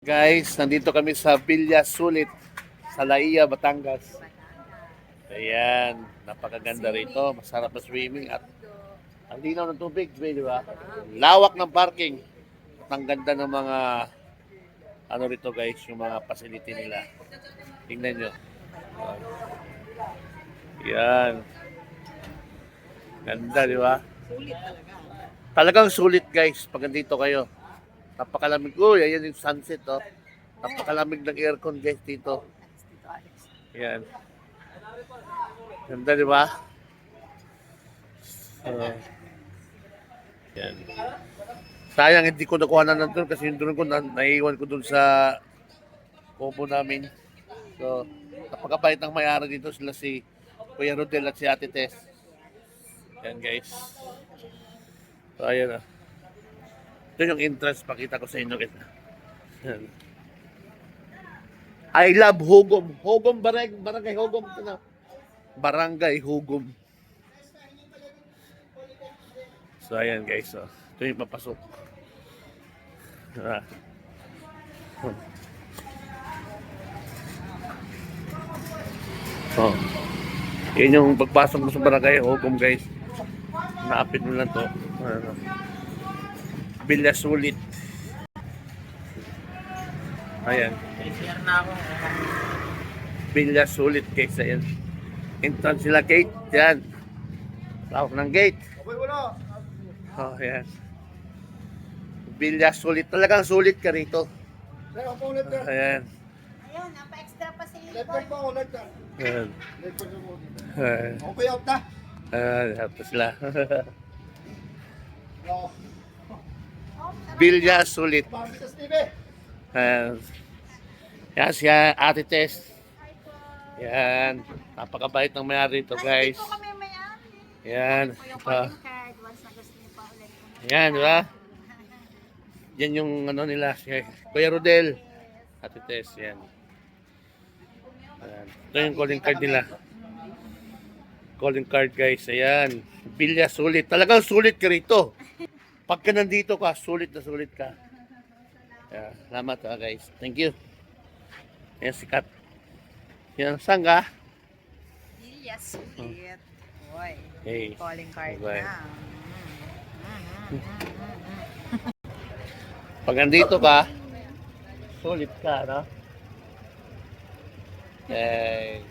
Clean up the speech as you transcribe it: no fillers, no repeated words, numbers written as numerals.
Guys, nandito kami sa Villa Sulit, sa Laia, Batangas. Ayan, napakaganda rito. Masarap na swimming at ang linaw ng tubig, di ba? Lawak ng parking. At ang ganda ng mga ano rito guys, yung mga facility nila. Tingnan nyo. Yan. Ganda, di ba? Sulit talaga. Talagang sulit guys pag nandito kayo. Napakalamig. Uy, ayan yung sunset, oh. Napakalamig ng aircon guys dito. Dito, Alex. Yan. Ganda, di ba? Yan. Sayang hindi ko nakuha na nandun kasi yung drone ko naiiwan ko dun sa kubo namin. So, napakabait ng may-ari dito sila si Kuya Rodel at si Ate Tess. Yan guys. So, ayan, ah. Ito yung entrance, pakita ko sa inyo. Yan. I love Hugom. Hugom, barangay Hugom. Barangay Hugom. So, ayan guys. So, ito yung papasok. Ah. Oh. Yan yung pagpasok mo sa barangay Hugom guys. Naapit mo lang to. Ano. Villa Sulit. Ayan. Share na ako. Villa Sulit guys. Ayan. Entrance sila gate. Yan. Tawag ng gate. Oh, ayan. Villa Sulit. Talagang sulit ka rito. Ayan. Ayun, napa-extra pa si Ayan. Ayan. Okay, out na. Ito sila. Villa Sulit. Ayan. Yan siya, Ate Tess. Yan. Napakabait ng mayari ito, guys. Ito kami may-ari. Yan. Ito yung Ito. calling card. Once na gusto niyo pa ulit. Yan, di ba? Yan yung ano nila, si Kuya Rodel. Ate Tess, yan. Ayan. Ito yung calling card nila. Calling card, guys. Ayan. Villa Sulit. Talagang sulit ka rito. Pagka nandito ka, sulit na sulit ka. Yeah, salamat guys. Thank you. Ayan, sikat. Yan, saan ka? Villa Sulit. Boy. Hey. Calling card Bye. na. Pag nandito ka, sulit ka, no? Eh,